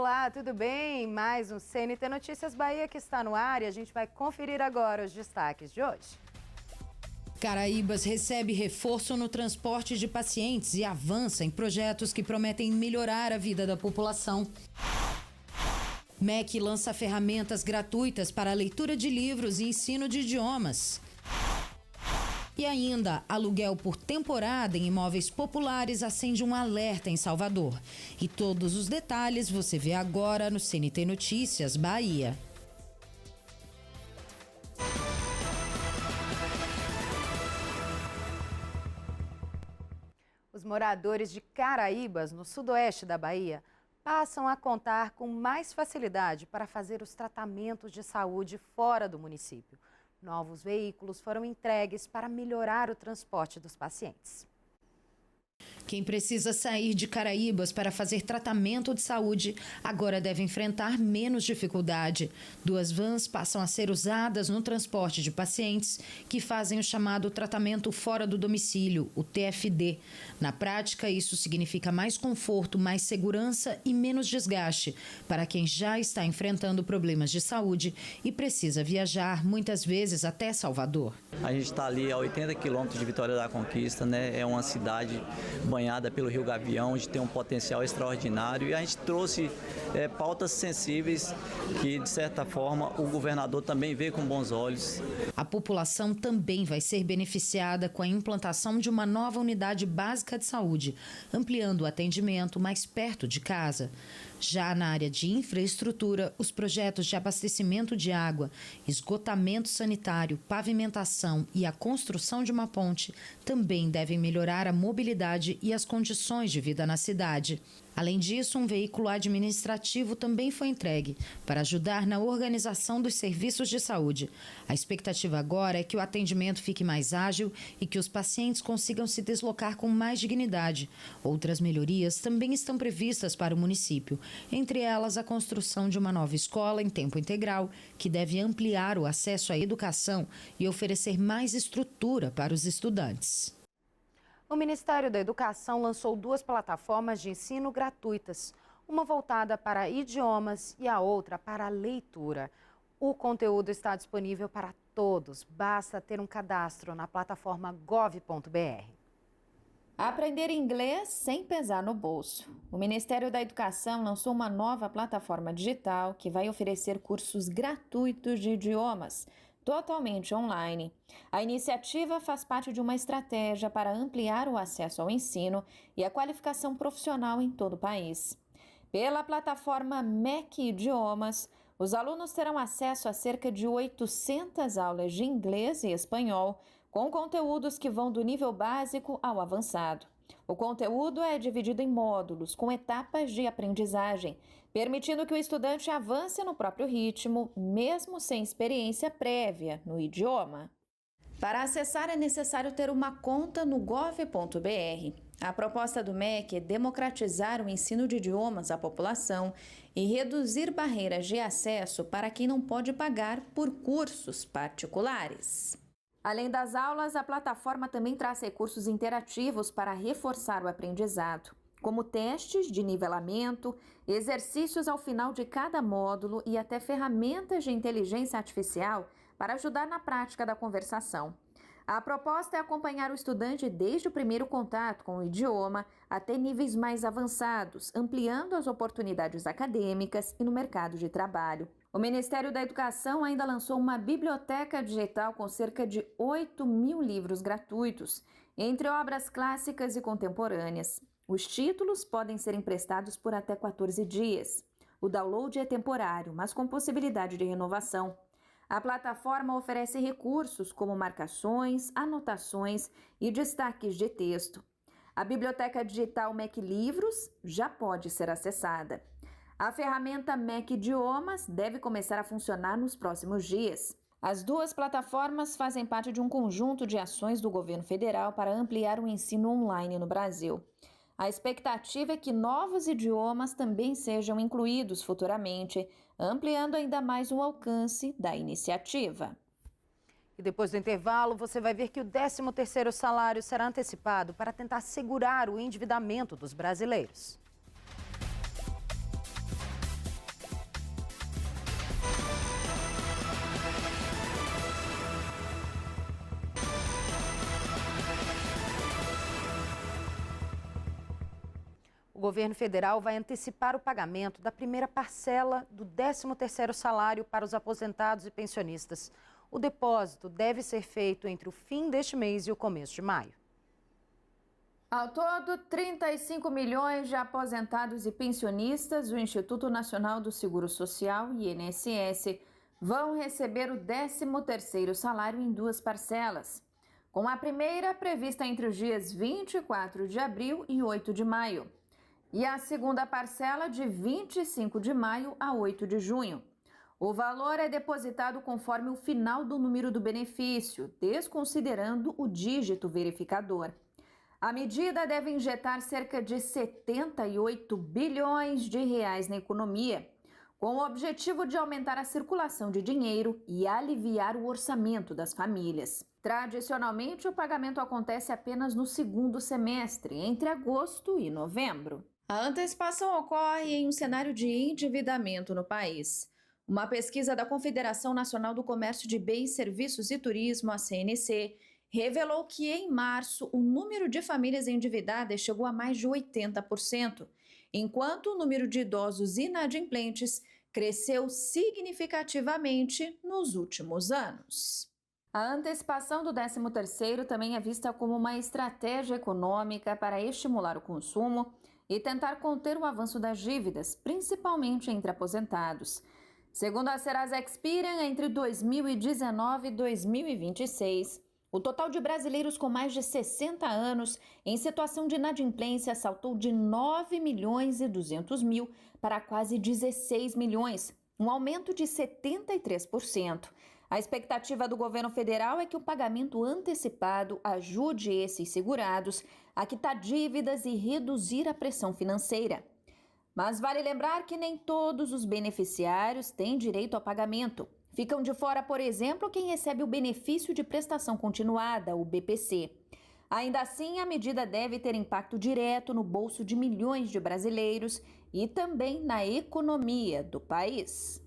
Olá, tudo bem? Mais um CNT Notícias Bahia que está no ar e a gente vai conferir agora os destaques de hoje. Caraíbas recebe reforço no transporte de pacientes e avança em projetos que prometem melhorar a vida da população. MEC lança ferramentas gratuitas para a leitura de livros e ensino de idiomas. E ainda, aluguel por temporada em imóveis populares acende um alerta em Salvador. E todos os detalhes você vê agora no CNT Notícias Bahia. Os moradores de Caraíbas, no sudoeste da Bahia, passam a contar com mais facilidade para fazer os tratamentos de saúde fora do município. Novos veículos foram entregues para melhorar o transporte dos pacientes. Quem precisa sair de Caraíbas para fazer tratamento de saúde agora deve enfrentar menos dificuldade. 2 vans passam a ser usadas no transporte de pacientes que fazem o chamado tratamento fora do domicílio, o TFD. Na prática, isso significa mais conforto, mais segurança e menos desgaste para quem já está enfrentando problemas de saúde e precisa viajar, muitas vezes até Salvador. A gente está ali a 80 quilômetros de Vitória da Conquista, né? É uma cidade banhada pelo Rio Gavião, onde tem um potencial extraordinário, e a gente trouxe pautas sensíveis que, de certa forma, o governador também vê com bons olhos. A população também vai ser beneficiada com a implantação de uma nova unidade básica de saúde, ampliando o atendimento mais perto de casa. Já na área de infraestrutura, os projetos de abastecimento de água, esgotamento sanitário, pavimentação e a construção de uma ponte também devem melhorar a mobilidade e as condições de vida na cidade. Além disso, um veículo administrativo também foi entregue para ajudar na organização dos serviços de saúde. A expectativa agora é que o atendimento fique mais ágil e que os pacientes consigam se deslocar com mais dignidade. Outras melhorias também estão previstas para o município, entre elas a construção de uma nova escola em tempo integral, que deve ampliar o acesso à educação e oferecer mais estrutura para os estudantes. O Ministério da Educação lançou 2 plataformas de ensino gratuitas, uma voltada para idiomas e a outra para a leitura. O conteúdo está disponível para todos, basta ter um cadastro na plataforma gov.br. Aprender inglês sem pesar no bolso. O Ministério da Educação lançou uma nova plataforma digital que vai oferecer cursos gratuitos de idiomas, totalmente online. A iniciativa faz parte de uma estratégia para ampliar o acesso ao ensino e a qualificação profissional em todo o país. Pela plataforma MEC Idiomas, os alunos terão acesso a cerca de 800 aulas de inglês e espanhol, com conteúdos que vão do nível básico ao avançado. O conteúdo é dividido em módulos, com etapas de aprendizagem, permitindo que o estudante avance no próprio ritmo, mesmo sem experiência prévia no idioma. Para acessar é necessário ter uma conta no gov.br. A proposta do MEC é democratizar o ensino de idiomas à população e reduzir barreiras de acesso para quem não pode pagar por cursos particulares. Além das aulas, a plataforma também traz recursos interativos para reforçar o aprendizado, como testes de nivelamento, exercícios ao final de cada módulo e até ferramentas de inteligência artificial para ajudar na prática da conversação. A proposta é acompanhar o estudante desde o primeiro contato com o idioma até níveis mais avançados, ampliando as oportunidades acadêmicas e no mercado de trabalho. O Ministério da Educação ainda lançou uma biblioteca digital com cerca de 8.000 livros gratuitos, entre obras clássicas e contemporâneas. Os títulos podem ser emprestados por até 14 dias. O download é temporário, mas com possibilidade de renovação. A plataforma oferece recursos como marcações, anotações e destaques de texto. A biblioteca digital MEC Livros já pode ser acessada. A ferramenta MEC Idiomas deve começar a funcionar nos próximos dias. As 2 plataformas fazem parte de um conjunto de ações do governo federal para ampliar o ensino online no Brasil. A expectativa é que novos idiomas também sejam incluídos futuramente, ampliando ainda mais o alcance da iniciativa. E depois do intervalo, você vai ver que o 13º salário será antecipado para tentar segurar o endividamento dos brasileiros. governo federal vai antecipar o pagamento da primeira parcela do 13º salário para os aposentados e pensionistas. O depósito deve ser feito entre o fim deste mês e o começo de maio. Ao todo, 35 milhões de aposentados e pensionistas do Instituto Nacional do Seguro Social, INSS, vão receber o 13º salário em 2 parcelas, com a primeira prevista entre os dias 24 de abril e 8 de maio, e a segunda parcela de 25 de maio a 8 de junho. O valor é depositado conforme o final do número do benefício, desconsiderando o dígito verificador. A medida deve injetar cerca de 78 bilhões de reais na economia, com o objetivo de aumentar a circulação de dinheiro e aliviar o orçamento das famílias. Tradicionalmente, o pagamento acontece apenas no segundo semestre, entre agosto e novembro. A antecipação ocorre em um cenário de endividamento no país. Uma pesquisa da Confederação Nacional do Comércio de Bens, Serviços e Turismo, a CNC, revelou que em março o número de famílias endividadas chegou a mais de 80%, enquanto o número de idosos inadimplentes cresceu significativamente nos últimos anos. A antecipação do 13º também é vista como uma estratégia econômica para estimular o consumo e tentar conter o avanço das dívidas, principalmente entre aposentados. Segundo a Serasa Experian, entre 2019 e 2026, o total de brasileiros com mais de 60 anos em situação de inadimplência saltou de 9 milhões e 200 mil para quase 16 milhões, um aumento de 73%. A expectativa do governo federal é que o pagamento antecipado ajude esses segurados a quitar dívidas e reduzir a pressão financeira. Mas vale lembrar que nem todos os beneficiários têm direito ao pagamento. Ficam de fora, por exemplo, quem recebe o benefício de prestação continuada, o BPC. Ainda assim, a medida deve ter impacto direto no bolso de milhões de brasileiros e também na economia do país.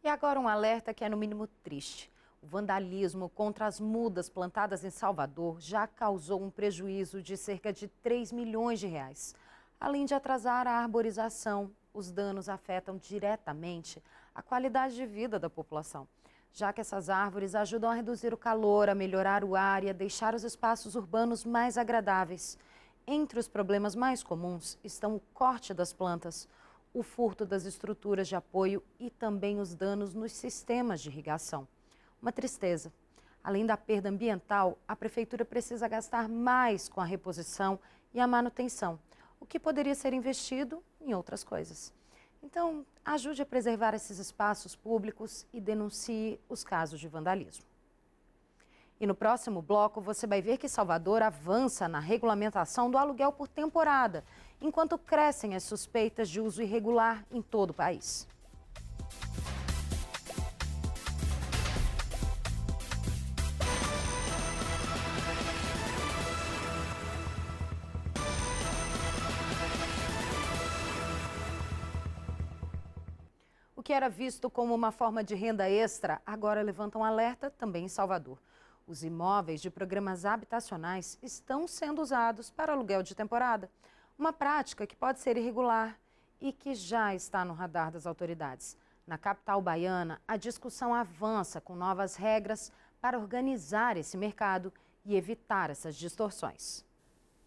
E agora um alerta que é no mínimo triste. O vandalismo contra as mudas plantadas em Salvador já causou um prejuízo de cerca de 3 milhões de reais. Além de atrasar a arborização, os danos afetam diretamente a qualidade de vida da população, já que essas árvores ajudam a reduzir o calor, a melhorar o ar e a deixar os espaços urbanos mais agradáveis. Entre os problemas mais comuns estão o corte das plantas, o furto das estruturas de apoio e também os danos nos sistemas de irrigação. Uma tristeza. Além da perda ambiental, a prefeitura precisa gastar mais com a reposição e a manutenção, o que poderia ser investido em outras coisas. Então, ajude a preservar esses espaços públicos e denuncie os casos de vandalismo. E no próximo bloco, você vai ver que Salvador avança na regulamentação do aluguel por temporada, enquanto crescem as suspeitas de uso irregular em todo o país. O que era visto como uma forma de renda extra, agora levanta um alerta também em Salvador. Os imóveis de programas habitacionais estão sendo usados para aluguel de temporada. Uma prática que pode ser irregular e que já está no radar das autoridades. Na capital baiana, a discussão avança com novas regras para organizar esse mercado e evitar essas distorções.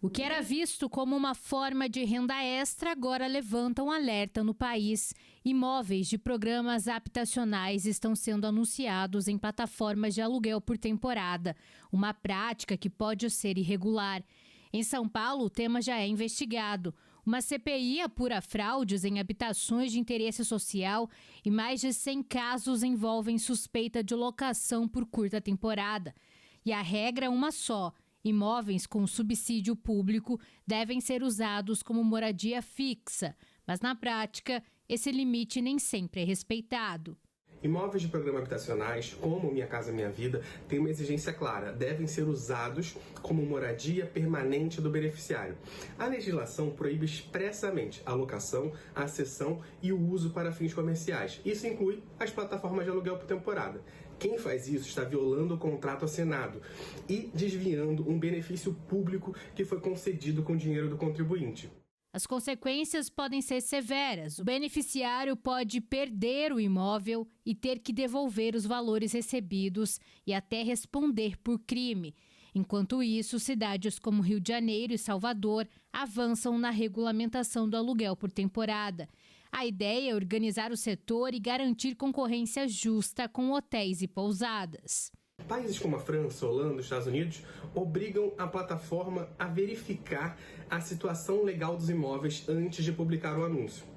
O que era visto como uma forma de renda extra agora levanta um alerta no país. Imóveis de programas habitacionais estão sendo anunciados em plataformas de aluguel por temporada, uma prática que pode ser irregular. Em São Paulo, o tema já é investigado. Uma CPI apura fraudes em habitações de interesse social e mais de 100 casos envolvem suspeita de locação por curta temporada. E a regra é uma só: imóveis com subsídio público devem ser usados como moradia fixa, mas na prática, esse limite nem sempre é respeitado. Imóveis de programa habitacionais, como Minha Casa Minha Vida, têm uma exigência clara: devem ser usados como moradia permanente do beneficiário. A legislação proíbe expressamente a locação, a cessão e o uso para fins comerciais. Isso inclui as plataformas de aluguel por temporada. Quem faz isso está violando o contrato assinado e desviando um benefício público que foi concedido com dinheiro do contribuinte. As consequências podem ser severas. O beneficiário pode perder o imóvel e ter que devolver os valores recebidos e até responder por crime. Enquanto isso, cidades como Rio de Janeiro e Salvador avançam na regulamentação do aluguel por temporada. A ideia é organizar o setor e garantir concorrência justa com hotéis e pousadas. Países como a França, Holanda, os Estados Unidos obrigam a plataforma a verificar a situação legal dos imóveis antes de publicar o anúncio.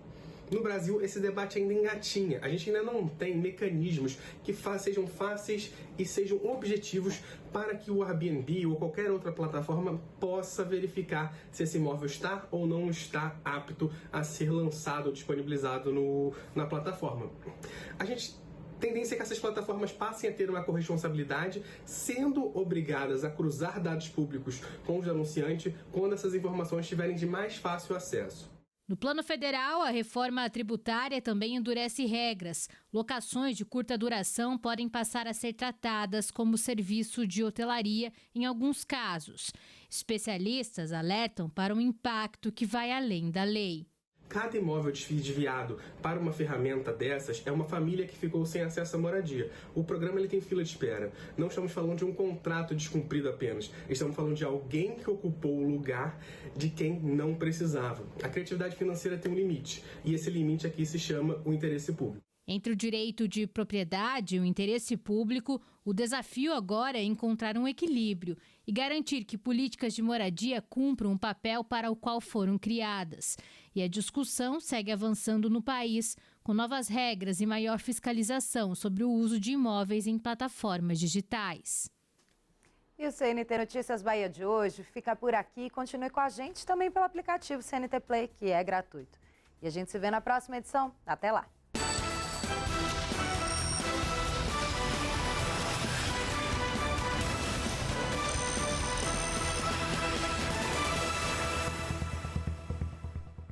No Brasil, esse debate ainda engatinha. A gente ainda não tem mecanismos que sejam fáceis e sejam objetivos para que o Airbnb ou qualquer outra plataforma possa verificar se esse imóvel está ou não está apto a ser lançado ou disponibilizado na plataforma. A tendência é que essas plataformas passem a ter uma corresponsabilidade, sendo obrigadas a cruzar dados públicos com os anunciantes quando essas informações estiverem de mais fácil acesso. No plano federal, a reforma tributária também endurece regras. Locações de curta duração podem passar a ser tratadas como serviço de hotelaria em alguns casos. Especialistas alertam para um impacto que vai além da lei. Cada imóvel desviado para uma ferramenta dessas é uma família que ficou sem acesso à moradia. O programa ele tem fila de espera. Não estamos falando de um contrato descumprido apenas. Estamos falando de alguém que ocupou o lugar de quem não precisava. A criatividade financeira tem um limite. E esse limite aqui se chama o interesse público. Entre o direito de propriedade e o interesse público, o desafio agora é encontrar um equilíbrio e garantir que políticas de moradia cumpram o papel para o qual foram criadas. E a discussão segue avançando no país, com novas regras e maior fiscalização sobre o uso de imóveis em plataformas digitais. E o CNT Notícias Bahia de hoje fica por aqui. Continue com a gente também pelo aplicativo CNT Play, que é gratuito. E a gente se vê na próxima edição. Até lá!